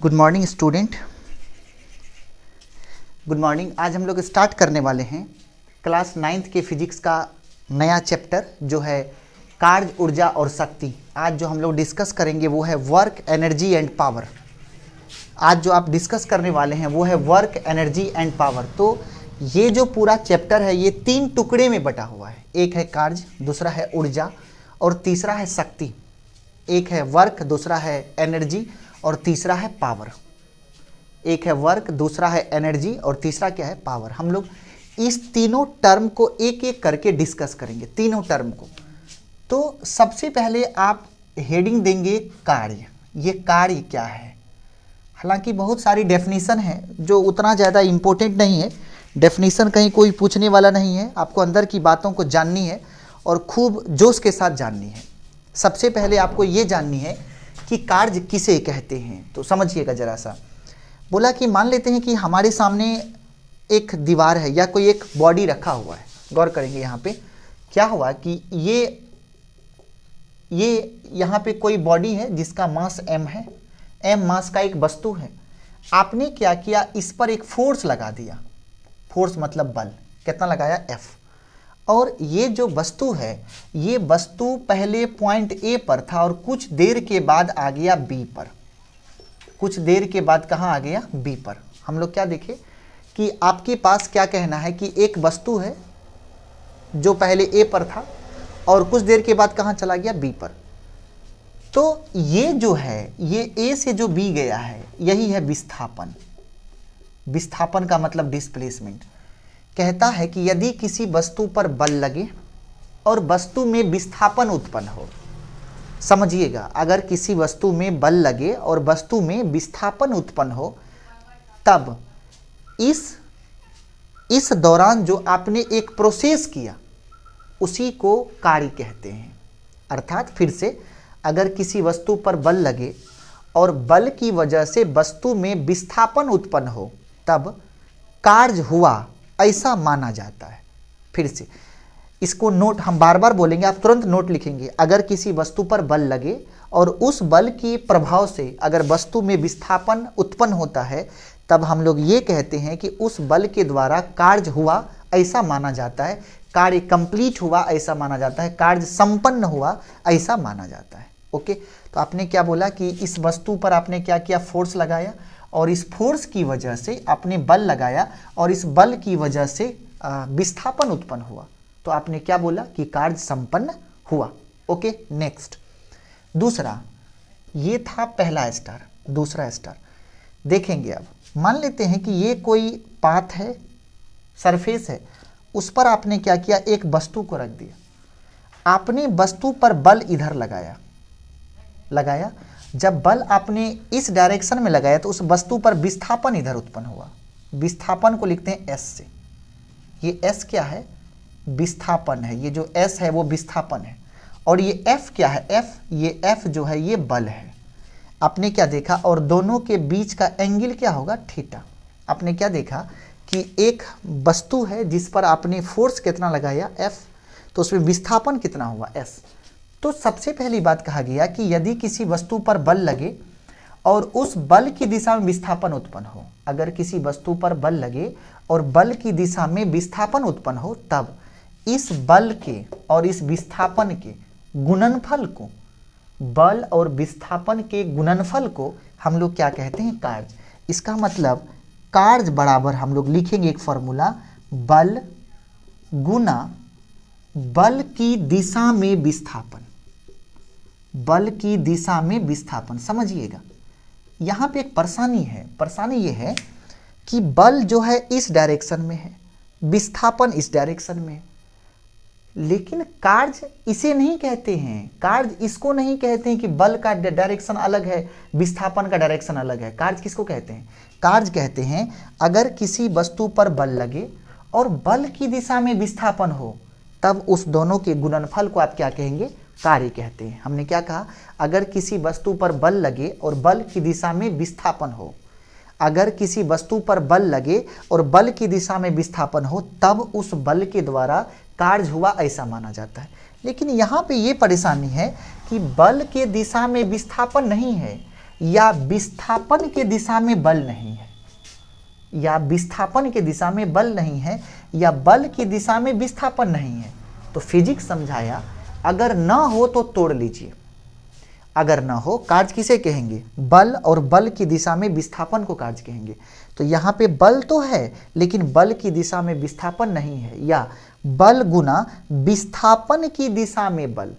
Good morning student, good morning. आज हम लोग स्टार्ट करने वाले हैं क्लास 9th के फिजिक्स का नया चैप्टर जो है कार्य, ऊर्जा और शक्ति। आज जो हम लोग डिस्कस करेंगे वो है वर्क, एनर्जी एंड पावर। आज जो आप डिस्कस करने वाले हैं वो है वर्क, एनर्जी एंड पावर। तो ये जो पूरा चैप्टर है ये 3 टुकड़े में बटा हुआ है। एक है कार्य, दूसरा है ऊर्जा और तीसरा है शक्ति। एक है वर्क, दूसरा है एनर्जी और तीसरा है पावर। एक है वर्क, दूसरा है एनर्जी और तीसरा क्या है, पावर। हम लोग इस तीनों टर्म को एक एक करके डिस्कस करेंगे, तीनों टर्म को। तो सबसे पहले आप हेडिंग देंगे कार्य। ये कार्य क्या है? हालांकि बहुत सारी डेफिनेशन है जो उतना ज़्यादा इम्पोर्टेंट नहीं है। डेफिनेशन कहीं कोई पूछने वाला नहीं है, आपको अंदर की बातों को जाननी है और खूब जोश के साथ जाननी है। सबसे पहले आपको ये जाननी है कि कार्य किसे कहते हैं। तो समझिएगा ज़रा सा। बोला कि मान लेते हैं कि हमारे सामने एक दीवार है या कोई एक बॉडी रखा हुआ है। गौर करेंगे यहाँ पे क्या हुआ कि ये यहाँ पे कोई बॉडी है जिसका मास m है। m मास का एक वस्तु है। आपने क्या किया, इस पर एक फोर्स लगा दिया। फोर्स मतलब बल। कितना लगाया? F। और ये जो वस्तु है, ये वस्तु पहले पॉइंट A पर था और कुछ देर के बाद आ गया B पर। कुछ देर के बाद कहाँ आ गया? B पर। हम लोग क्या देखें कि आपके पास क्या कहना है कि एक वस्तु है जो पहले A पर था और कुछ देर के बाद कहाँ चला गया? B पर। तो ये जो है, ये A से जो B गया है, यही है विस्थापन। विस्थापन का मतलब डिस्प्लेसमेंट। कहता है कि यदि किसी वस्तु पर बल लगे और वस्तु में विस्थापन उत्पन्न हो, समझिएगा, अगर किसी वस्तु में बल लगे और वस्तु में विस्थापन उत्पन्न हो, तब इस दौरान जो आपने एक प्रोसेस किया उसी को कार्य कहते हैं। अर्थात फिर से, अगर किसी वस्तु पर बल लगे और बल की वजह से वस्तु में विस्थापन उत्पन्न हो, तब कार्य हुआ ऐसा माना जाता है। फिर से इसको नोट हम बार बार बोलेंगे, आप तुरंत नोट लिखेंगे। अगर किसी वस्तु पर बल लगे और उस बल के प्रभाव से अगर वस्तु में विस्थापन उत्पन्न होता है, तब हम लोग ये कहते हैं कि उस बल के द्वारा कार्य हुआ ऐसा माना जाता है। कार्य कंप्लीट हुआ ऐसा माना जाता है। कार्य संपन्न हुआ ऐसा माना जाता है। ओके, तो आपने क्या बोला कि इस वस्तु पर आपने क्या किया? फोर्स लगाया और इस फोर्स की वजह से आपने बल लगाया और इस बल की वजह से विस्थापन उत्पन्न हुआ। तो आपने क्या बोला कि कार्य संपन्न हुआ। ओके, नेक्स्ट दूसरा, ये था पहला स्टार। दूसरा स्टार देखेंगे। अब मान लेते हैं कि ये कोई पाथ है, सरफेस है, उस पर आपने क्या किया? एक वस्तु को रख दिया। आपने वस्तु पर बल इधर लगाया। जब बल आपने इस डायरेक्शन में लगाया तो उस वस्तु पर विस्थापन इधर उत्पन्न हुआ। विस्थापन को लिखते हैं S से। ये S क्या है? विस्थापन है। ये जो S है वो विस्थापन है। और ये F क्या है? ये F जो है ये बल है। आपने क्या देखा? और दोनों के बीच का एंगल क्या होगा? थीटा। आपने क्या देखा कि एक वस्तु है जिस पर आपने फोर्स कितना लगाया? F। तो उसमें विस्थापन कितना हुआ? S। तो सबसे पहली बात कहा गया कि यदि किसी वस्तु पर बल लगे और उस बल की दिशा में विस्थापन उत्पन्न हो, अगर किसी वस्तु पर बल लगे और बल की दिशा में विस्थापन उत्पन्न हो, तब इस बल के और इस विस्थापन के गुणनफल को, बल और विस्थापन के गुणनफल को हम लोग क्या कहते हैं? कार्य। इसका मतलब कार्य बराबर हम लोग लिखेंगे एक फॉर्मूला, बल गुना बल की दिशा में विस्थापन। बल की दिशा में विस्थापन। समझिएगा, यहाँ पे एक परेशानी है। परेशानी ये है कि बल जो है इस डायरेक्शन में है, विस्थापन इस डायरेक्शन में है, लेकिन कार्य इसे नहीं कहते हैं। कार्य इसको नहीं कहते हैं कि बल का डायरेक्शन अलग है, विस्थापन का डायरेक्शन अलग है। कार्य किसको कहते हैं? कार्य कहते हैं अगर किसी वस्तु पर बल लगे और बल की दिशा में विस्थापन हो, तब उस दोनों के गुणनफल को आप क्या कहेंगे? कार्य कहते हैं। हमने क्या कहा? अगर किसी वस्तु पर बल लगे और बल की दिशा में विस्थापन हो, अगर किसी वस्तु पर बल लगे और बल की दिशा में विस्थापन हो, तब उस बल के द्वारा कार्य हुआ ऐसा माना जाता है। लेकिन यहाँ पे ये परेशानी है कि बल के दिशा में विस्थापन नहीं है, या विस्थापन के दिशा में बल नहीं है, या विस्थापन के दिशा में बल नहीं है, या बल की दिशा में विस्थापन नहीं है, तो फिजिक्स समझाया अगर ना हो तो तोड़ लीजिए। अगर ना हो, कार्य किसे कहेंगे? बल, और बल की दिशा में विस्थापन को कार्य कहेंगे। तो यहाँ पे बल तो है लेकिन बल की दिशा में विस्थापन नहीं है, या बल गुना विस्थापन की दिशा में बल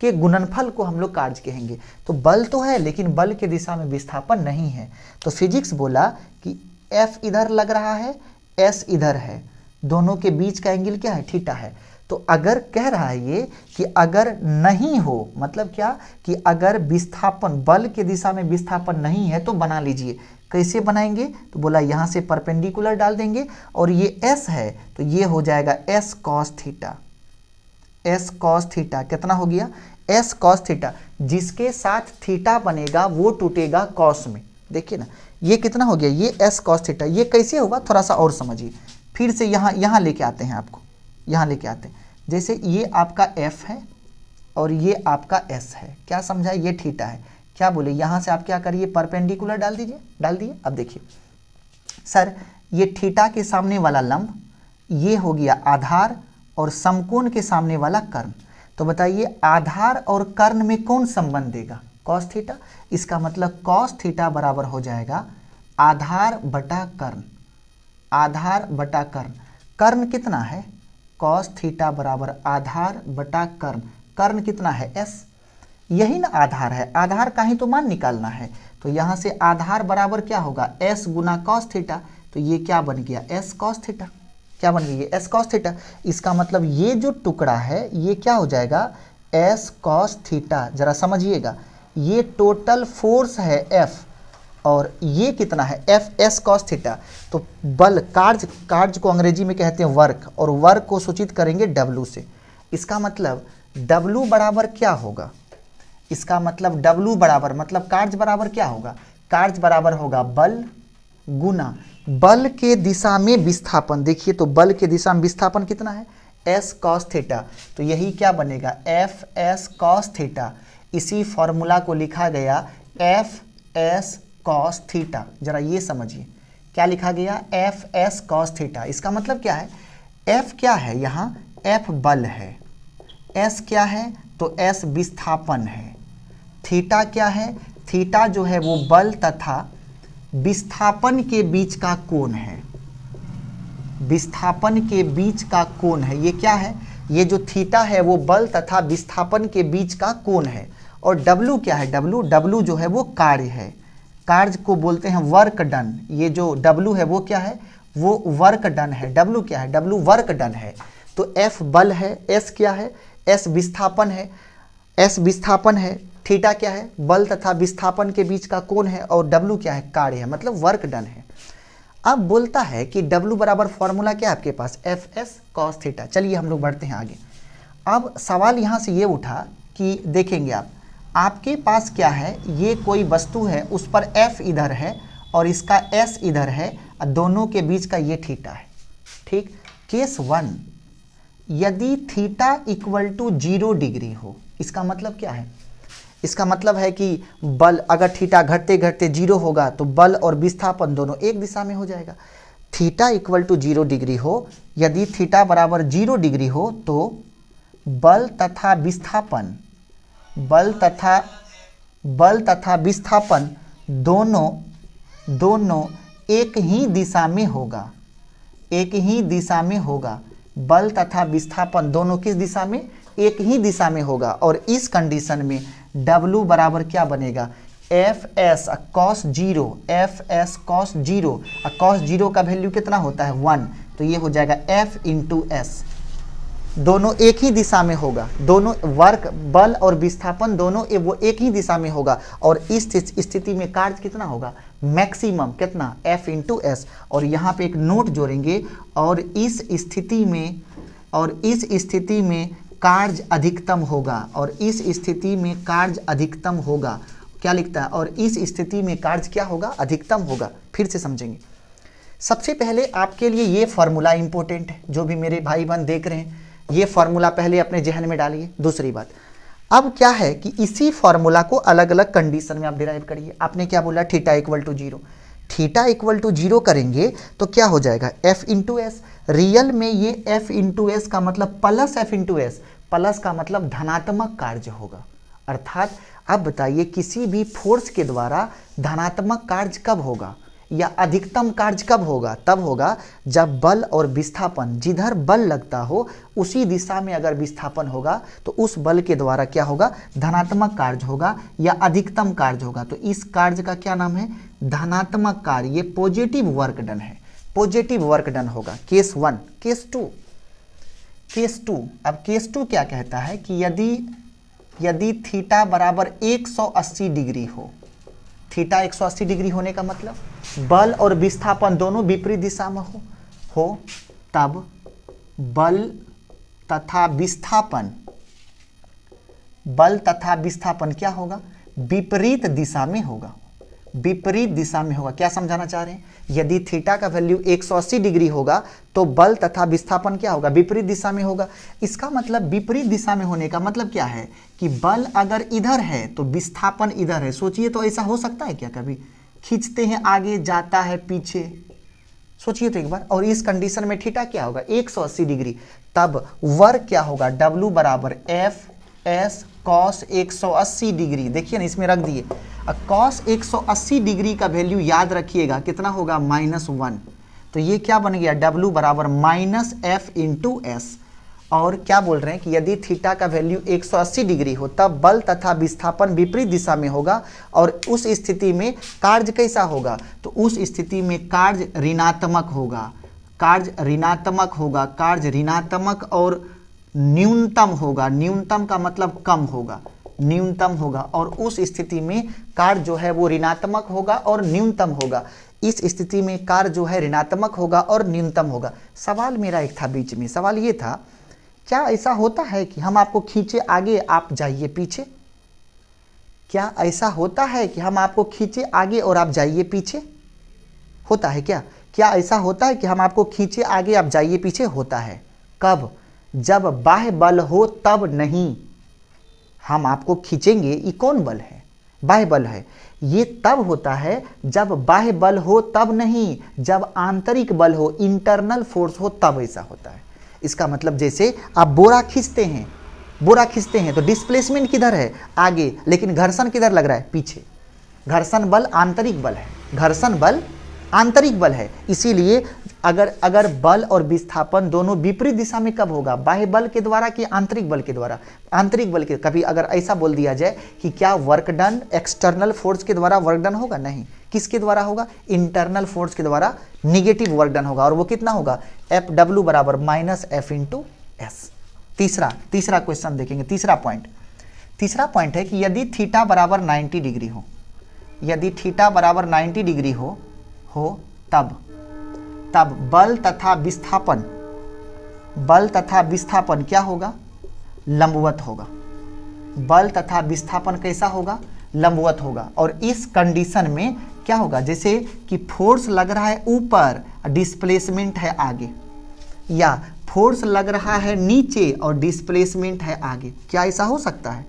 के गुणनफल को हम लोग कार्य कहेंगे। तो बल तो है लेकिन बल के दिशा में विस्थापन नहीं है। तो फिजिक्स बोला कि F इधर लग रहा है, S इधर है, दोनों के बीच का एंगल क्या है? थीटा है। तो अगर कह रहा है ये कि अगर नहीं हो, मतलब क्या कि अगर विस्थापन, बल के दिशा में विस्थापन नहीं है तो बना लीजिए। कैसे बनाएंगे? तो बोला यहाँ से परपेंडिकुलर डाल देंगे और ये S है तो ये हो जाएगा S cos theta. S cos theta कितना हो गया? S cos थीटा, जिसके साथ थीटा बनेगा वो टूटेगा कॉस में। देखिए ना, ये कितना हो गया? ये S cos थीटा। ये कैसे होगा थोड़ा सा और समझिए। फिर से यहाँ लेके आते हैं, आपको यहाँ लेके आते हैं। जैसे ये आपका F है और ये आपका S है, क्या समझा? ये थीटा है। क्या बोले? यहाँ से आप क्या करिए? परपेंडिकुलर डाल दीजिए। डाल दिए। अब देखिए सर, ये थीटा के सामने वाला लंब, ये हो गया आधार, और समकोण के सामने वाला कर्ण। तो बताइए आधार और कर्ण में कौन संबंध देगा? Cos theta. इसका मतलब कॉस थीटा बराबर हो जाएगा आधार बटा कर्ण। आधार बटा कर्ण, कर्ण कितना है? कॉस थीटा बराबर आधार बटा कर्ण। कर्ण कितना है? S। यही ना आधार है, आधार का ही तो मान निकालना है। तो यहाँ से आधार बराबर क्या होगा? S गुना कॉस थीटा। तो ये क्या बन गया? S cos theta. क्या बन गया? ये S cos थीटा। इसका मतलब ये जो टुकड़ा है ये क्या हो जाएगा? S cos theta. जरा समझिएगा, ये टोटल फोर्स है F, और ये कितना है? F S cos theta. तो बल, कार्य को अंग्रेजी में कहते हैं वर्क, और वर्क को सूचित करेंगे W से। इसका मतलब W बराबर क्या होगा? इसका मतलब W बराबर, मतलब कार्य बराबर क्या होगा? कार्य बराबर होगा बल गुना बल के दिशा में विस्थापन। देखिए तो बल के दिशा में विस्थापन कितना है? S cos theta. तो यही क्या बनेगा? F S cos theta. इसी फॉर्मूला को लिखा गया F S cos थीटा। जरा ये समझिए क्या लिखा गया? F S cos theta. इसका मतलब क्या है? F क्या है? यहाँ F बल है, S क्या है? तो S विस्थापन है, थीटा क्या है? थीटा जो है वो बल तथा विस्थापन के बीच का कोण है। विस्थापन के बीच का कोण है। ये क्या है? ये जो थीटा है वो बल तथा विस्थापन के बीच का कोण है। और W क्या है? W जो है वो कार्य है, कार्य को बोलते हैं वर्क डन। ये जो W है वो क्या है? वो वर्क डन है। W क्या है? W वर्क डन है। तो F बल है, S क्या है? S विस्थापन है, S विस्थापन है, थीटा क्या है? बल तथा विस्थापन के बीच का कोण है, और W क्या है? कार्य है, मतलब वर्क डन है। अब बोलता है कि W बराबर फॉर्मूला क्या है आपके पास? F S cos theta. चलिए हम लोग बढ़ते हैं आगे। अब सवाल यहाँ से ये उठा कि देखेंगे आपके पास क्या है? ये कोई वस्तु है, उस पर F इधर है और इसका S इधर है, और दोनों के बीच का ये थीटा है। ठीक। केस 1, यदि थीटा इक्वल टू 0 डिग्री हो, इसका मतलब क्या है? इसका मतलब है कि बल, अगर थीटा घटते घटते 0 होगा तो बल और विस्थापन दोनों एक दिशा में हो जाएगा। थीटा इक्वल टू 0 डिग्री हो, यदि थीटा बराबर 0 डिग्री हो तो बल तथा विस्थापन, बल तथा विस्थापन दोनों एक ही दिशा में होगा। एक ही दिशा में होगा। बल तथा विस्थापन दोनों किस दिशा में? एक ही दिशा में होगा। और इस कंडीशन में W बराबर क्या बनेगा? F S cos 0, F S cos 0, cos 0 का वैल्यू कितना होता है? 1। तो ये हो जाएगा F इंटू S। दोनों एक ही दिशा में होगा, दोनों वर्क, बल और विस्थापन दोनों वो एक ही दिशा में होगा। और इस स्थिति में कार्य कितना होगा? मैक्सिमम कितना? F into S। और यहाँ पे एक नोट जोड़ेंगे, और इस स्थिति में कार्य अधिकतम होगा। और इस स्थिति में कार्य अधिकतम होगा। क्या लिखता है? और इस स्थिति में कार्य क्या होगा? अधिकतम होगा। फिर से समझेंगे। सबसे पहले आपके लिए ये फॉर्मूला इंपॉर्टेंट है, जो भी मेरे भाई बहन देख रहे हैं, ये फॉर्मूला पहले अपने जहन में डालिए। दूसरी बात, अब क्या है कि इसी फॉर्मूला को अलग अलग कंडीशन में आप डिराइव करिए। आपने क्या बोला, theta equal to 0, theta equal to 0 करेंगे तो क्या हो जाएगा, f इंटू एस। रियल में ये f इंटू एस का मतलब plus f into S, plus का मतलब धनात्मक कार्य होगा। अर्थात अब बताइए किसी भी फोर्स के द्वारा धनात्मक कार्य कब होगा या अधिकतम कार्य कब होगा, तब होगा जब बल और विस्थापन, जिधर बल लगता हो उसी दिशा में अगर विस्थापन होगा तो उस बल के द्वारा क्या होगा, धनात्मक कार्य होगा या अधिकतम कार्य होगा। तो इस कार्य का क्या नाम है, धनात्मक कार्य। ये पॉजिटिव वर्क डन है, पॉजिटिव वर्क डन होगा। केस 1। केस 2, केस 2, अब केस 2 क्या कहता है कि यदि थीटा बराबर 180 डिग्री हो, थीटा 180 डिग्री होने का मतलब बल और विस्थापन दोनों विपरीत दिशा में हो तब बल तथा विस्थापन क्या होगा, विपरीत दिशा में होगा, विपरीत दिशा में होगा। क्या समझाना चाह रहे हैं, यदि थीटा का वैल्यू 180 डिग्री होगा तो बल तथा विस्थापन क्या होगा, विपरीत दिशा में होगा। इसका मतलब विपरीत दिशा में होने का मतलब क्या है कि बल अगर इधर है तो विस्थापन इधर है। सोचिए तो ऐसा हो सकता है क्या, कभी खींचते हैं आगे जाता है पीछे, सोचिए तो एक बार। और इस कंडीशन में थीटा क्या होगा, 180 डिग्री, तब वर्क क्या होगा, W बराबर एफ एस कॉस 180 डिग्री। देखिए ना इसमें रख दिए, कॉस 180 डिग्री का वैल्यू याद रखिएगा कितना होगा, -1। तो ये क्या बन गया, W बराबर माइनस एफ इंटू एस। और क्या बोल रहे हैं कि यदि थीटा का वैल्यू 180 डिग्री हो तब बल तथा विस्थापन विपरीत दिशा में होगा और उस स्थिति में कार्य कैसा होगा, तो उस स्थिति में कार्य ऋणात्मक होगा, कार्य ऋणात्मक होगा, कार्य ऋणात्मक और न्यूनतम होगा। न्यूनतम का मतलब कम होगा, न्यूनतम होगा। और उस स्थिति में कार्य जो है वो ऋणात्मक होगा और न्यूनतम होगा। इस स्थिति में कार्य जो है ऋणात्मक होगा और न्यूनतम होगा। सवाल मेरा एक था बीच में, सवाल ये था, क्या ऐसा होता है कि हम आपको खींचे आगे आप जाइए पीछे? क्या ऐसा होता है कि हम आपको खींचे आगे और आप जाइए पीछे? होता है क्या? क्या ऐसा होता है कि हम आपको खींचे आगे आप जाइए पीछे? होता है। कब? जब बाह्य बल हो तब नहीं। हम आपको खींचेंगे, ये कौन बल है? बाह्य बल है। ये तब होता है जब बाह्य बल हो तब नहीं, जब आंतरिक बल हो, इंटरनल फोर्स हो तब ऐसा होता है। इसका मतलब जैसे आप बोरा खींचते हैं तो डिस्प्लेसमेंट किधर है? आगे, लेकिन घर्षण किधर लग रहा है? पीछे। घर्षण बल आंतरिक बल है, घर्षण बल आंतरिक बल है। इसीलिए अगर बल और विस्थापन दोनों विपरीत दिशा में कब होगा, बाह्य बल के द्वारा कि आंतरिक बल के द्वारा? आंतरिक बल के। कभी अगर ऐसा बोल दिया जाए कि क्या वर्क डन एक्सटर्नल फोर्स के द्वारा वर्क डन होगा? नहीं। किसके द्वारा होगा? इंटरनल फोर्स के द्वारा निगेटिव वर्क डन होगा। और वो कितना होगा? FW बराबर माइनस एफ इंटू एस। तीसरा क्वेश्चन देखेंगे। तीसरा पॉइंट है कि यदि थीटा बराबर 90 डिग्री हो, यदि थीटा बराबर 90 डिग्री हो तब बल तथा विस्थापन क्या होगा? लंबवत होगा। बल तथा विस्थापन कैसा होगा? लंबवत होगा। और इस कंडीशन में क्या होगा, जैसे कि फोर्स लग रहा है ऊपर, डिस्प्लेसमेंट है आगे, या फोर्स लग रहा है नीचे और डिस्प्लेसमेंट है आगे। क्या ऐसा हो सकता है?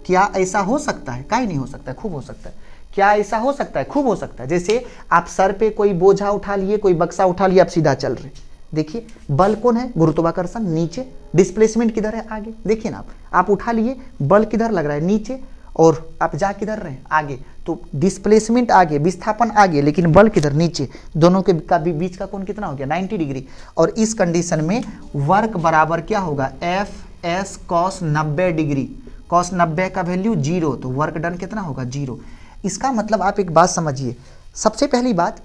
क्या ऐसा हो सकता है? काहे नहीं हो सकता है, खूब हो सकता है। क्या ऐसा हो सकता है? खूब हो सकता है। जैसे आप सर पे कोई बोझा उठा लिए, कोई बक्सा उठा लिया, आप सीधा चल रहे, देखिए बल कौन है? गुरुत्वाकर्षण नीचे, डिस्प्लेसमेंट किधर है? आगे। देखिए ना, आप उठा लिए, बल किधर लग रहा है? नीचे, और आप जा किधर रहे? आगे। तो डिस्प्लेसमेंट आगे, विस्थापन आगे, लेकिन बल किधर? नीचे। दोनों के बीच का कोण कितना हो गया? 90 डिग्री। और इस कंडीशन में वर्क बराबर क्या होगा? F S cos 90 degree. Cos 90 का वैल्यू 0, तो वर्क डन कितना होगा? 0। इसका मतलब आप एक बात समझिए। सबसे पहली बात,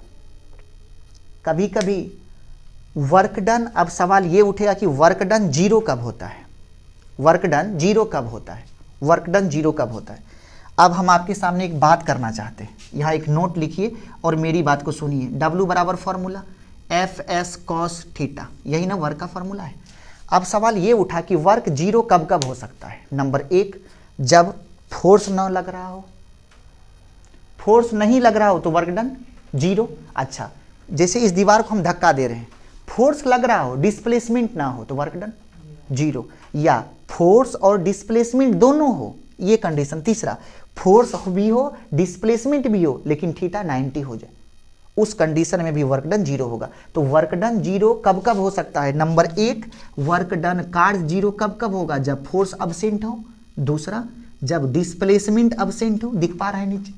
कभी कभी वर्क डन, अब सवाल ये उठेगा कि वर्क डन 0 कब होता है? वर्क डन 0 कब होता है? वर्क डन 0 कब होता है? अब हम आपके सामने एक बात करना चाहते हैं। यहाँ एक नोट लिखिए और मेरी बात को सुनिए। W बराबर formula F S cos theta, यही ना वर्क का फॉर्मूला है। अब सवाल ये उठा कि वर्क 0 कब कब हो सकता है? नंबर 1, जब फोर्स न लग रहा हो। फोर्स नहीं लग रहा हो तो वर्क डन 0। अच्छा, जैसे इस दीवार को हम धक्का दे रहे हैं, फोर्स लग रहा हो, डिस्प्लेसमेंट ना हो तो वर्क डन 0। या फोर्स और डिस्प्लेसमेंट दोनों हो, ये कंडीशन। तीसरा, फोर्स भी हो डिस्प्लेसमेंट भी हो लेकिन थीटा 90 हो जाए, उस कंडीशन में भी वर्क डन 0 होगा। तो वर्क डन 0 कब कब हो सकता है? नंबर 1, वर्क डन कार्ड 0 कब कब होगा? जब फोर्स अब्सेंट हो। दूसरा, जब डिस्प्लेसमेंट अब्सेंट हो, दिख पा रहा है नीचे,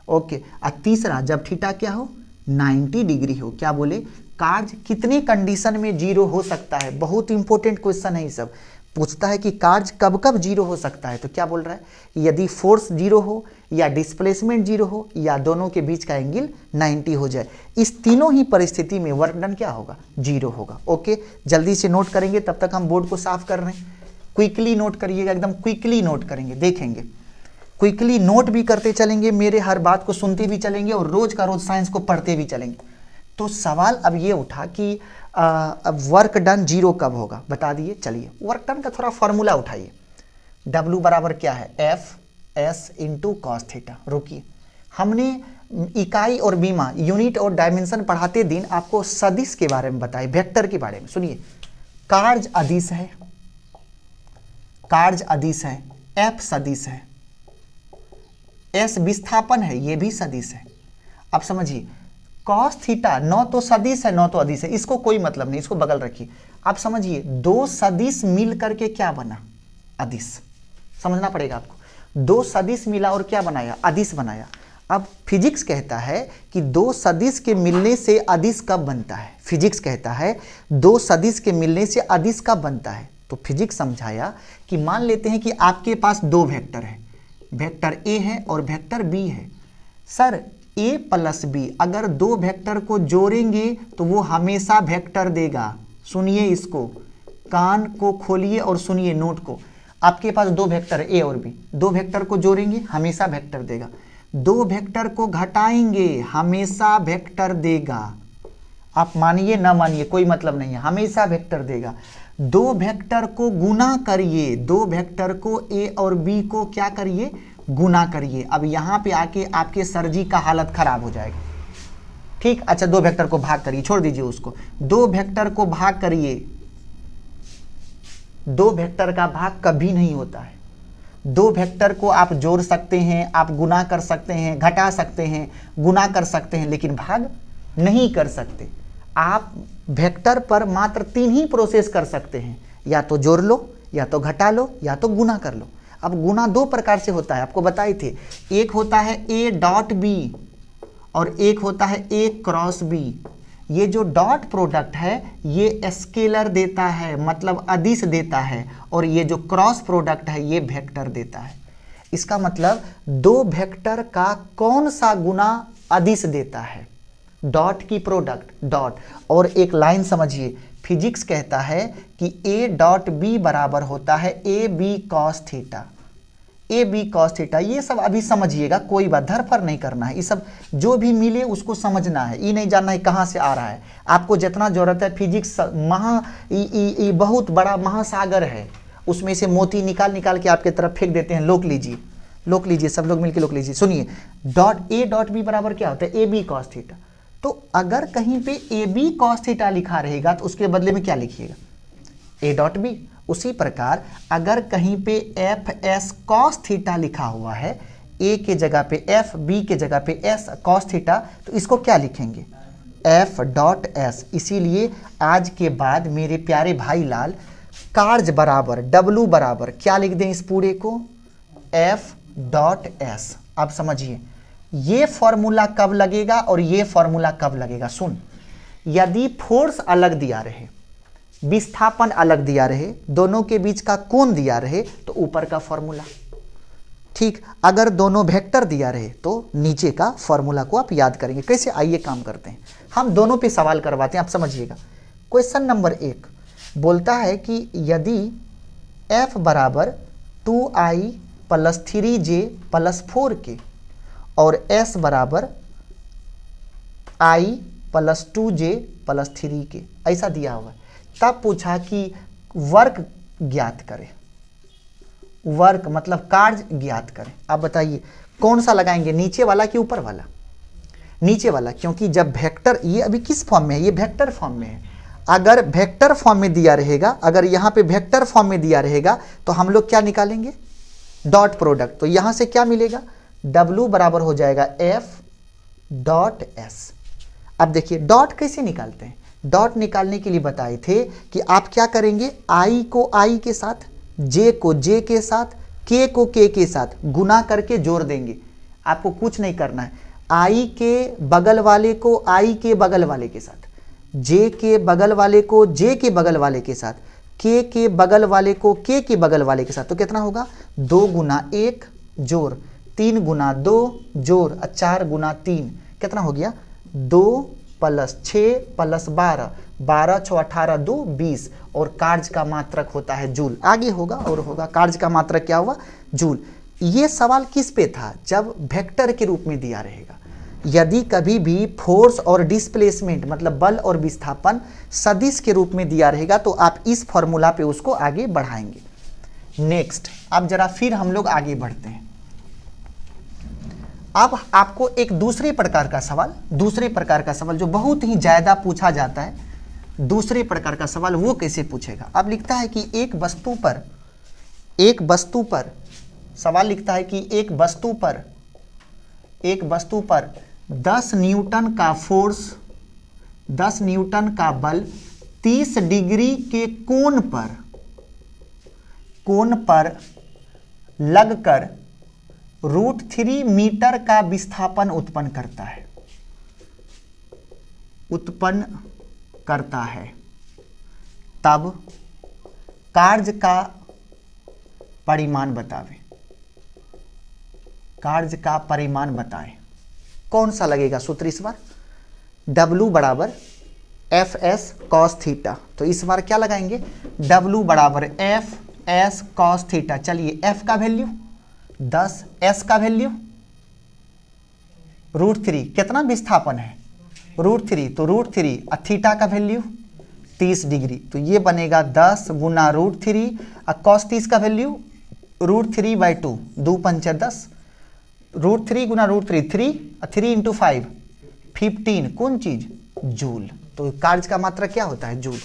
ओके। और तीसरा, जब थीटा क्या हो? 90 डिग्री हो। क्या बोले? कार्य कितने कंडीशन में 0 हो सकता है? बहुत इंपॉर्टेंट क्वेश्चन है ये सब। पूछता है कि कार्य कब कब 0 हो सकता है, तो क्या बोल रहा है? यदि फोर्स 0 हो या डिस्प्लेसमेंट 0 हो या दोनों के बीच का एंगल 90 हो जाए, इस तीनों ही परिस्थिति में वर्क डन क्या होगा? 0 होगा। ओके, जल्दी से नोट करेंगे, तब तक हम बोर्ड को साफ कर रहे हैं। क्विकली नोट करिएगा, एकदम क्विकली नोट करेंगे, देखेंगे क्विकली नोट भी करते चलेंगे, मेरे हर बात को सुनते भी चलेंगे और रोज का रोज साइंस को पढ़ते भी चलेंगे। तो सवाल अब ये उठा कि अब वर्क डन 0 कब होगा, बता दिए। चलिए वर्क डन का थोड़ा फॉर्मूला उठाइए। W बराबर क्या है? FS into cos theta. रुकिए, हमने इकाई और बीमा, यूनिट और डायमेंशन पढ़ाते दिन आपको सदिश के बारे में बताए, वेक्टर के बारे में। सुनिए, कार्य अदिश है, कार्य अदिश है, F सदिश है, S विस्थापन है, ये भी सदिश है। अब समझिए, कॉस थीटा न तो सदिश है न तो अदिश है, इसको कोई मतलब नहीं, इसको बगल रखिए। अब समझिए, दो सदिश मिल करके क्या बना? अदिश। समझना पड़ेगा आपको, दो सदिश मिला और क्या बनाया? अदिश बनाया। अब फिजिक्स कहता है कि दो सदिश के मिलने से अदिश कब बनता है? फिजिक्स कहता है दो सदिश के मिलने से अदिश कब बनता है? तो फिजिक्स समझाया कि मान लेते हैं कि आपके पास दो वेक्टर है, वेक्टर ए है और वेक्टर बी है। सर, ए प्लस बी अगर दो वेक्टर को जोड़ेंगे तो वो हमेशा वेक्टर देगा। सुनिए, इसको कान को खोलिए और सुनिए नोट को। आपके पास दो वेक्टर ए और बी, दो वेक्टर को जोड़ेंगे हमेशा वेक्टर देगा, दो वेक्टर को घटाएंगे हमेशा वेक्टर देगा। आप मानिए ना मानिए कोई मतलब नहीं है, हमेशा वेक्टर देगा। दो वेक्टर को गुना करिए, दो वेक्टर को ए और बी को क्या करिए? गुना करिए। अब यहां पे आके आपके सरजी का हालत खराब हो जाएगा। ठीक, अच्छा, दो वेक्टर को भाग करिए, छोड़ दीजिए उसको। दो वेक्टर को भाग करिए, दो वेक्टर का भाग कभी नहीं होता है। दो वेक्टर को आप जोड़ सकते हैं, आप गुना कर सकते हैं, घटा सकते हैं, गुना कर सकते हैं, लेकिन भाग नहीं कर सकते। आप वेक्टर पर मात्र 3 ही प्रोसेस कर सकते हैं, या तो जोड़ लो, या तो घटा लो, या तो गुना कर लो। अब गुना दो प्रकार से होता है, आपको बताए थे। एक होता है ए डॉट बी और एक होता है ए क्रॉस बी। ये जो डॉट प्रोडक्ट है ये स्केलर देता है, मतलब अदिश देता है, और ये जो क्रॉस प्रोडक्ट है ये वेक्टर देता है। इसका मतलब दो वेक्टर का कौन सा गुना अदिश देता है? डॉट की प्रोडक्ट, डॉट। और एक लाइन समझिए, फिजिक्स कहता है कि ए डॉट बी बराबर होता है A B cos theta. A B cos theta, ये सब अभी समझिएगा, कोई बात धरफर नहीं करना है। ये सब जो भी मिले उसको समझना है, ये नहीं जानना है कहाँ से आ रहा है। आपको जितना जरूरत है, फिजिक्स बहुत बड़ा महासागर है, उसमें से मोती निकाल निकाल के आपके तरफ फेंक देते हैं। लोक लीजिए, लोक लीजिए, सब लोग मिलकर लोक लीजिए। सुनिए, डॉट ए डॉट बी बराबर क्या होता है? A B cos theta. तो अगर कहीं पे ए बी कॉस थीटा लिखा रहेगा तो उसके बदले में क्या लिखिएगा? A dot B. उसी प्रकार अगर कहीं पे एफ एस कॉस थीटा लिखा हुआ है, ए के जगह पे एफ, बी के जगह पे एस कॉस थीटा, तो इसको क्या लिखेंगे? F dot S. इसीलिए आज के बाद मेरे प्यारे भाई लाल, कार्य बराबर डब्लू बराबर क्या लिख दें इस पूरे को? F dot S. अब समझिए, ये फॉर्मूला कब लगेगा और ये फॉर्मूला कब लगेगा? सुन, यदि फोर्स अलग दिया रहे, विस्थापन अलग दिया रहे, दोनों के बीच का कोण दिया रहे, तो ऊपर का फॉर्मूला। ठीक, अगर दोनों वेक्टर दिया रहे तो नीचे का फॉर्मूला को आप याद करेंगे। कैसे? आइए काम करते हैं, हम दोनों पे सवाल करवाते हैं, आप समझिएगा। क्वेश्चन नंबर 1 बोलता है कि यदि f बराबर 2i plus 3j plus 4k और s बराबर i plus 2j plus 3k ऐसा दिया हुआ है, तब पूछा कि वर्क ज्ञात करें। वर्क मतलब कार्य ज्ञात करें। आप बताइए कौन सा लगाएंगे, नीचे वाला कि ऊपर वाला? नीचे वाला, क्योंकि जब वेक्टर, ये अभी किस फॉर्म में है? ये वेक्टर फॉर्म में है। अगर वेक्टर फॉर्म में दिया रहेगा, अगर यहाँ पे वेक्टर फॉर्म में दिया रहेगा तो हम लोग क्या निकालेंगे, डॉट प्रोडक्ट। तो यहाँ से क्या मिलेगा, W बराबर हो जाएगा F डॉट S। अब देखिए डॉट कैसे निकालते हैं, डॉट निकालने के लिए बताए थे कि आप क्या करेंगे, I को I के साथ, J को J के साथ, K को K के साथ गुना करके जोड़ देंगे। आपको कुछ नहीं करना है, I के बगल वाले को I के बगल वाले के साथ, J के बगल वाले को J के बगल वाले के साथ, K के बगल वाले को K के बगल वाले के साथ। तो कितना होगा, 2 गुना 1 जोड़ 3 गुना 2 जोड़ 4 गुना 3, कितना हो गया, 2 प्लस 6 प्लस 12, 12 6 18 2 20, और कार्य का मात्रक होता है जूल। आगे होगा और होगा, कार्य का मात्रक क्या हुआ, जूल। ये सवाल किस पे था, जब वेक्टर के रूप में दिया रहेगा। यदि कभी भी फोर्स और डिस्प्लेसमेंट मतलब बल और विस्थापन सदिश के रूप में दिया रहेगा तो आप इस फॉर्मूला पे उसको आगे बढ़ाएंगे। नेक्स्ट, अब जरा फिर हम लोग आगे बढ़ते हैं। अब आपको एक दूसरे प्रकार का सवाल जो बहुत ही ज्यादा पूछा जाता है, दूसरे प्रकार का सवाल वो कैसे पूछेगा। अब लिखता है कि एक वस्तु पर सवाल लिखता है कि एक वस्तु पर 10 न्यूटन का फोर्स, 10 न्यूटन का बल 30 डिग्री के कोण पर लगकर √3 मीटर का विस्थापन उत्पन्न करता है, तब कार्य का परिमाण बताएं। कौन सा लगेगा सूत्र इस बार, W बराबर FS cos थीटा। तो इस बार क्या लगाएंगे, W बराबर FS cos थीटा। चलिए F का वैल्यू 10, S का वैल्यू √3, कितना विस्थापन है √3, तो √3, थीटा का वैल्यू 30 डिग्री। तो ये बनेगा 10 गुना √3 और cos 30 का वैल्यू √3/2, 2 पंच 10, √3 गुना √3 3 × 5 15, कौन चीज, जूल। तो कार्य का मात्रा क्या होता है, जूल।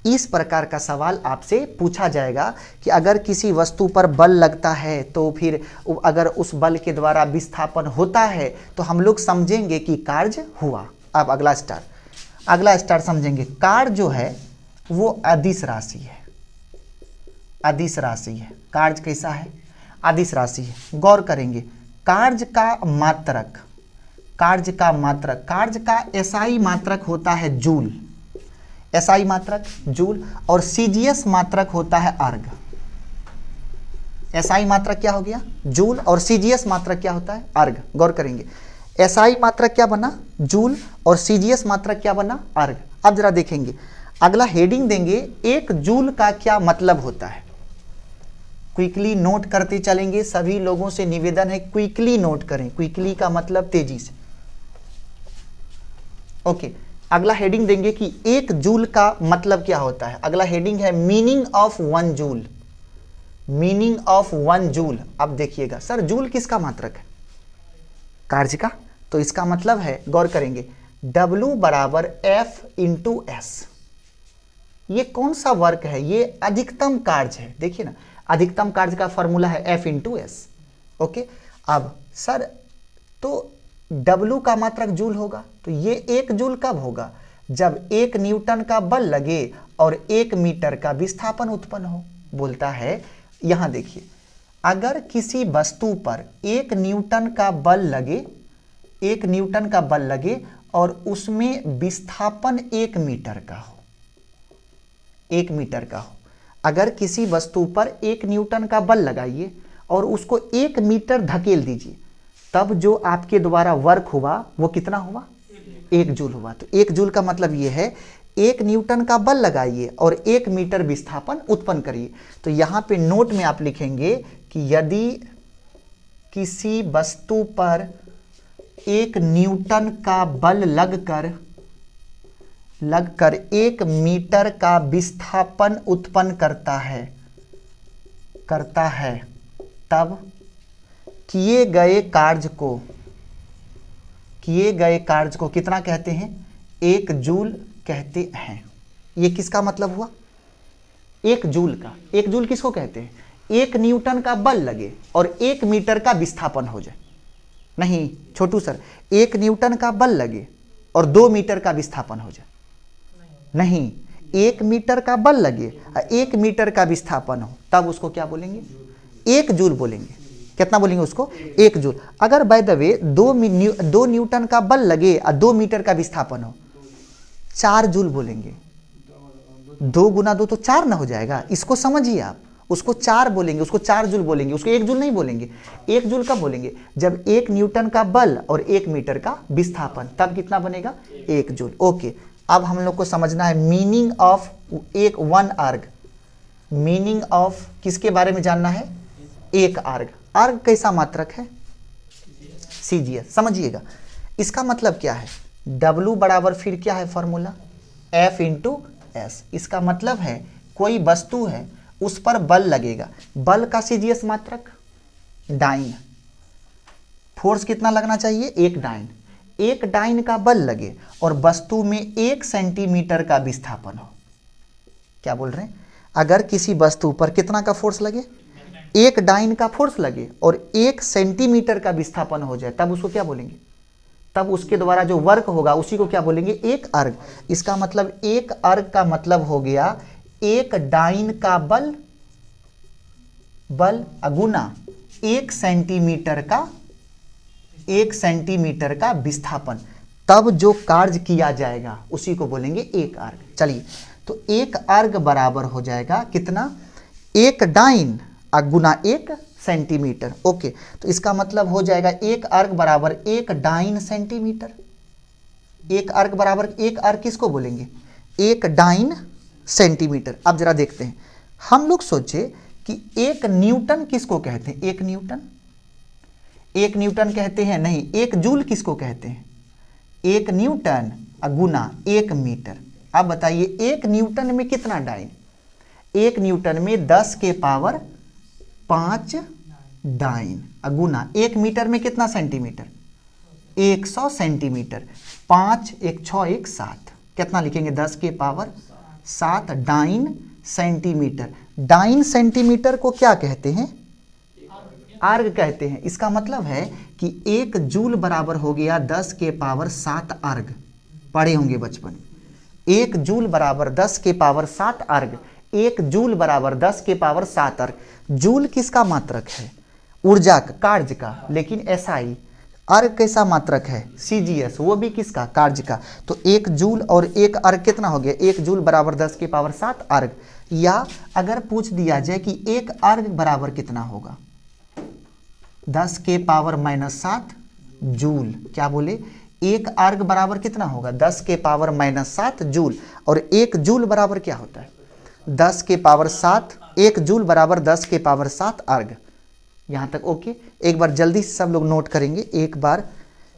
इस प्रकार का सवाल आपसे पूछा जाएगा कि अगर किसी वस्तु पर बल लगता है तो फिर अगर उस बल के द्वारा विस्थापन होता है तो हम लोग समझेंगे कि कार्य हुआ। अब अगला स्टार समझेंगे। कार्य जो है वो अदिश राशि है। कार्य कैसा है, अदिश राशि है। गौर करेंगे, कार्य का एसआई मात्रक होता है जूल, और सीजीएस मात्रक होता है अर्ग। एसआई मात्रक क्या हो गया, जूल, और सीजीएस मात्रक क्या होता है, अर्ग। गौर करेंगे, एसआई मात्रक क्या बना, जूल, और सीजीएस मात्रक क्या बना, अर्ग। अब जरा देखेंगे, अगला हेडिंग देंगे, 1 जूल का क्या मतलब होता है। क्विकली नोट करते चलेंगे, सभी लोगों से निवेदन है क्विकली नोट करें। क्विकली का मतलब तेजी से। ओके, अगला हेडिंग देंगे कि 1 जूल का मतलब क्या होता है। अगला हेडिंग है मीनिंग ऑफ 1 जूल। अब देखिएगा, सर जूल किसका मात्रक है, कार्य का। तो इसका मतलब है, गौर करेंगे, W बराबर F × S। ये कौन सा वर्क है, ये अधिकतम कार्य है। देखिए ना, अधिकतम कार्य का फॉर्मूला है F × S। ओके, अब सर तो W का मात्रक जूल होगा, तो ये 1 जूल कब होगा, जब 1 न्यूटन का बल लगे और 1 मीटर का विस्थापन उत्पन्न हो। बोलता है, यहां देखिए, अगर किसी वस्तु पर 1 न्यूटन का बल लगे और उसमें विस्थापन 1 मीटर का हो, अगर किसी वस्तु पर 1 न्यूटन का बल लगाइए और उसको 1 मीटर धकेल दीजिए, तब जो आपके द्वारा वर्क हुआ वो कितना हुआ, 1 जूल हुआ। तो 1 जूल का मतलब ये है, 1 न्यूटन का बल लगाइए और 1 मीटर विस्थापन उत्पन्न करिए। तो यहाँ पे नोट में आप लिखेंगे कि यदि किसी वस्तु पर 1 न्यूटन का बल लगकर 1 मीटर का विस्थापन उत्पन्न करता है, तब किए गए कार्य को कितना कहते हैं, 1 जूल कहते हैं। ये किसका मतलब हुआ? एक जूल का। एक जूल किसको कहते हैं? एक न्यूटन का बल लगे और 1 मीटर का विस्थापन हो जाए। नहीं छोटू सर, 1 न्यूटन का बल लगे और 2 मीटर का विस्थापन हो जाए। नहीं, 1 मीटर का बल लगे और 1 मीटर का विस्थापन हो, तब उसको क्या बोलेंगे? 1 जूल बोलेंगे। कितना बोलेंगे उसको? 1 जूल। अगर बाय द वे 2 न्यूटन का बल लगे और 2 मीटर का विस्थापन हो, 4 जूल बोलेंगे। 2 गुना 2 तो 4 ना हो जाएगा, इसको समझिए आप। उसको 4 बोलेंगे, उसको 4 जूल बोलेंगे, उसको 1 जूल नहीं बोलेंगे। 1 जूल कब बोलेंगे? जब 1 न्यूटन का बल और 1 मीटर का विस्थापन, तब कितना बनेगा? 1 जूल। ओके, अब हम लोग को समझना है मीनिंग ऑफ एक 1 आर्ग। मीनिंग ऑफ किसके बारे में जानना है? 1 आर्ग। आर्ग कैसा मात्रक है? सीजीएस। समझिएगा, इसका मतलब क्या है? W बराबर फिर क्या है फॉर्मूला? F into S. इसका मतलब है कोई वस्तु है, उस पर बल लगेगा, बल का सीजीएस मात्रक डाइन। फोर्स कितना लगना चाहिए? 1 डाइन। 1 डाइन का बल लगे और वस्तु में 1 सेंटीमीटर का विस्थापन हो। क्या बोल रहे हैं? अगर किसी वस्तु पर कितना का फोर्स लगे? 1 डाइन का फोर्स लगे और 1 सेंटीमीटर का विस्थापन हो जाए, तब उसको क्या बोलेंगे? तब उसके द्वारा जो वर्क होगा उसी को क्या बोलेंगे? 1 अर्ग। इसका मतलब 1 अर्ग का मतलब हो गया 1 डाइन का बल गुना 1 सेंटीमीटर का विस्थापन, तब जो कार्य किया जाएगा उसी को बोलेंगे 1 अर्ग। चलिए, तो 1 अर्ग बराबर हो जाएगा कितना? 1 डाइन गुना 1 सेंटीमीटर। ओके, तो इसका मतलब हो जाएगा 1 अर्ग बराबर 1 डाइन सेंटीमीटर। 1 अर्ग बराबर 1 अर्ग किसको बोलेंगे? 1 डाइन सेंटीमीटर। अब जरा देखते हैं, हम लोग सोचे कि 1 न्यूटन किसको कहते हैं? 1 न्यूटन। 1 न्यूटन कहते हैं? नहीं। 1 जूल किसको कहते हैं? 1 न्यूटन गुना 1 मीटर। अब बताइए 1 न्यूटन में कितना डाइन? 1 न्यूटन में 10 के पावर 5 डाइन गुना 1 मीटर में कितना सेंटीमीटर? 100 सेंटीमीटर। 5 1 6 1 7, कितना लिखेंगे? 10 के power 7 dyne centimetre. Dyne centimetre को क्या कहते हैं? आर्ग कहते हैं। इसका मतलब है कि 1 जूल बराबर हो गया 10 के पावर 7 अर्ग। पढ़े होंगे बचपन में। 1 जूल बराबर 10 के पावर 7 अर्ग। 1 जूल बराबर 10 के पावर 7 अर्ग। जूल किसका मात्रक है? ऊर्जा का, कार्य का। लेकिन एसआई अर्ग कैसा मात्रक है? सीजीएस, वो भी किसका? कार्य का। तो 1 जूल और 1 अर्ग कितना हो गया? 1 जूल बराबर 10 के पावर 7 अर्ग। या अगर पूछ दिया जाए कि 1 अर्ग बराबर कितना होगा? 10 के पावर -7 जूल। क्या बोले? 1 अर्ग बराबर कितना होगा? 10 के पावर -7 जूल। और 1 जूल बराबर क्या होता है? 10 के पावर 7। 1 जूल बराबर 10 के पावर 7 अर्ग। यहाँ तक ओके। एक बार जल्दी से सब लोग नोट करेंगे, एक बार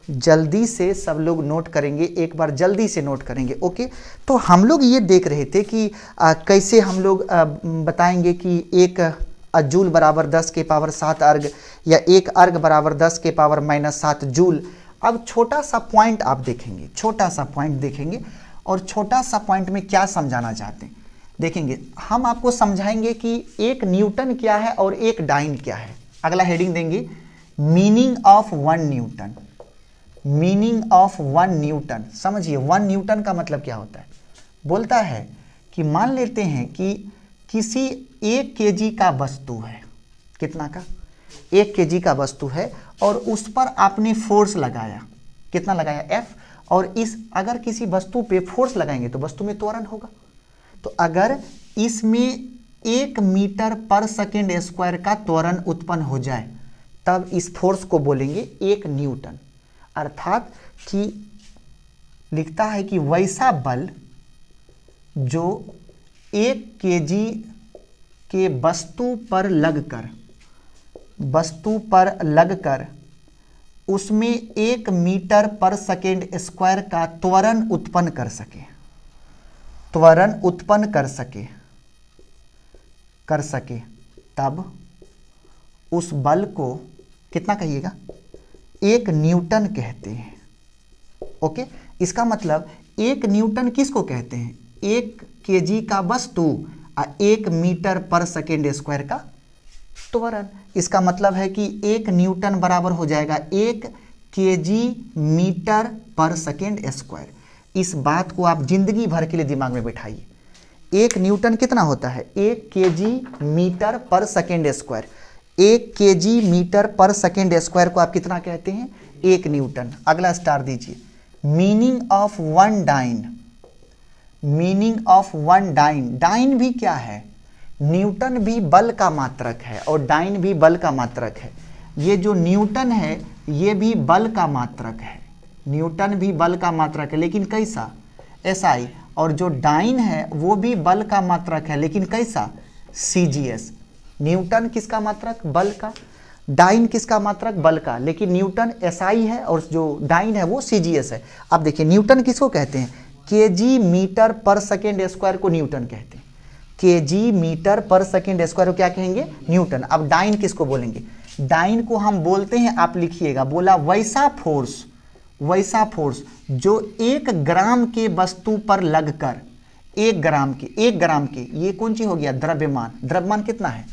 जल्दी से सब लोग नोट करेंगे, एक बार जल्दी से नोट करेंगे। ओके, तो हम लोग ये देख रहे थे कि कैसे हम लोग बताएंगे कि 1 जूल बराबर 10 के पावर 7 अर्ग या 1 अर्ग बराबर 10 के पावर -7 जूल। अब छोटा सा पॉइंट आप देखेंगे, छोटा सा पॉइंट देखेंगे, और छोटा सा पॉइंट में क्या समझाना चाहते हैं देखेंगे। हम आपको समझाएंगे कि 1 न्यूटन क्या है और 1 डाइन क्या है। अगला हेडिंग देंगे meaning of 1 Newton. Meaning of 1 Newton. समझिए 1 न्यूटन का मतलब क्या होता है? बोलता है कि मान लेते हैं कि किसी 1 केजी का वस्तु है। कितना का? 1 केजी का वस्तु है और उस पर आपने फोर्स लगाया। कितना लगाया? F। और इस अगर किसी वस्तु पे फोर्स लगाएंगे तो वस्तु में त्वरण होगा। तो अगर इसमें 1 मीटर पर सेकेंड स्क्वायर का त्वरण उत्पन्न हो जाए, तब इस फोर्स को बोलेंगे 1 न्यूटन। अर्थात कि लिखता है कि वैसा बल जो 1 केजी के वस्तु पर लगकर उसमें 1 मीटर पर सेकेंड स्क्वायर का त्वरण उत्पन्न कर सके, तब उस बल को कितना कहिएगा? 1 न्यूटन कहते हैं। ओके, इसका मतलब 1 न्यूटन किसको कहते हैं? 1 केजी का वस्तु और 1 मीटर पर सेकेंड स्क्वायर का त्वरण। इसका मतलब है कि 1 न्यूटन बराबर हो जाएगा 1 केजी मीटर पर सेकेंड स्क्वायर। इस बात को आप जिंदगी भर के लिए दिमाग में बिठाइए। 1 न्यूटन कितना होता है? 1 केजी मीटर पर सेकेंड स्क्वायर। 1 केजी मीटर पर सेकेंड स्क्वायर को आप कितना कहते हैं? 1 न्यूटन। अगला स्टार दीजिए। Meaning of 1 dyne. Meaning of 1 dyne. Dyne भी क्या है? न्यूटन भी बल का मात्रक है और डाइन भी बल का मात्रक है। ये जो न्यूटन है ये भी बल का मात्रक है। न्यूटन भी बल का मात्रक है, लेकिन कैसा? SI। और जो डाइन है वो भी बल का मात्रक है, लेकिन कैसा? CGS। न्यूटन किसका मात्रक? बल का। डाइन किसका मात्रक? बल का। लेकिन न्यूटन SI है और जो डाइन है वो CGS है। अब देखिए न्यूटन किसको कहते हैं? केजी मीटर पर सेकेंड स्क्वायर को न्यूटन कहते हैं। केजी मीटर पर सेकेंड स्क्वायर को क्या कहेंगे? न्यूटन। अब डाइन किसको बोलेंगे? डाइन को हम बोलते हैं, आप लिखिएगा, बोला वैसा फोर्स जो 1 ग्राम के वस्तु पर लगकर 1 ग्राम के ये कौन सी हो गया? द्रव्यमान। द्रव्यमान कितना है?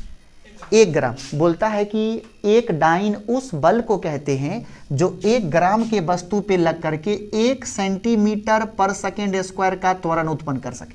1 ग्राम। बोलता है कि एक डाइन उस बल को कहते हैं जो 1 ग्राम के वस्तु पे लग करके 1 सेंटीमीटर पर सेकेंड स्क्वायर का त्वरण उत्पन्न कर सके।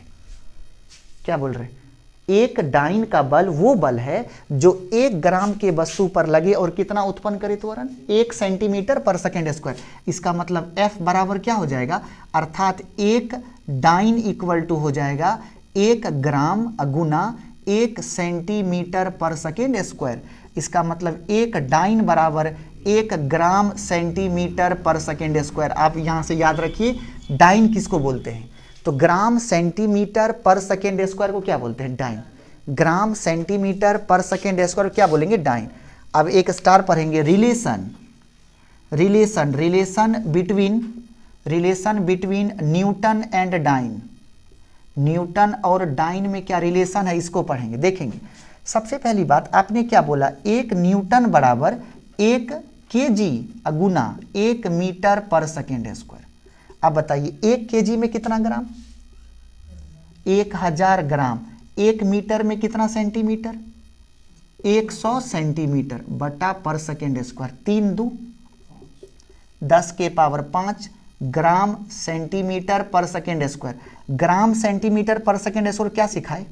क्या बोल रहे? एक डाइन का बल वो बल है जो 1 ग्राम के वस्तु पर लगे और कितना उत्पन्न करे? त्वरण 1 सेंटीमीटर पर सेकेंड स्क्वायर। इसका मतलब F बराबर क्या हो जाएगा? अर्थात 1 डाइन इक्वल टू हो जाएगा 1 ग्राम गुना 1 सेंटीमीटर पर सेकेंड स्क्वायर। इसका मतलब 1 डाइन बराबर 1 ग्राम सेंटीमीटर पर सेकेंड स्क्वायर। आप यहां से याद रखिए डाइन किसको बोलते हैं? तो gram centimetre per second square को क्या बोलते हैं? Dyne. Gram centimetre per second square क्या बोलेंगे? डाइन। अब एक स्टार पढ़ेंगे। Relation between Newton and dyne. Newton और डाइन में क्या रिलेशन है इसको पढ़ेंगे, देखेंगे। सबसे पहली बात आपने क्या बोला? 1 न्यूटन बराबर 1 केजी गुना 1 मीटर पर सेकेंड स्क्वायर। अब बताइए 1 केजी में कितना ग्राम? 1000 ग्राम। 1 मीटर में कितना सेंटीमीटर? 100 सेंटीमीटर बटा पर सेकेंड स्क्वायर। 3 दूनी 10 के पावर 5 ग्राम सेंटीमीटर पर सेकेंड स्क्वायर। ग्राम सेंटीमीटर पर सेकेंड स्क्वायर क्या सिखाए?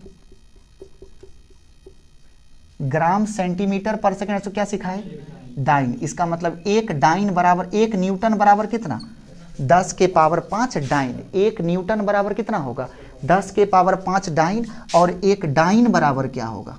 ग्राम सेंटीमीटर पर सेकेंड स्क्वायर क्या सिखाए? डाइन। इसका मतलब 1 डाइन बराबर 1 न्यूटन बराबर कितना? 10 के पावर 5 डाइन। 1 न्यूटन बराबर कितना होगा? 10 के पावर 5 डाइन। और 1 डाइन बराबर क्या होगा?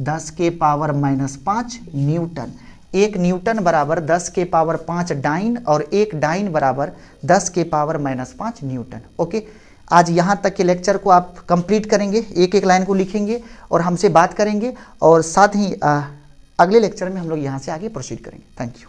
10 के पावर -5 न्यूटन। 1 न्यूटन बराबर 10 के पावर 5 डाइन और 1 डाइन बराबर 10 के पावर -5 न्यूटन। ओके, आज यहाँ तक के लेक्चर को आप कंप्लीट करेंगे, एक एक लाइन को लिखेंगे और हमसे बात करेंगे, और साथ ही अगले लेक्चर में हम लोग यहाँ से आगे प्रोसीड करेंगे। Thank you.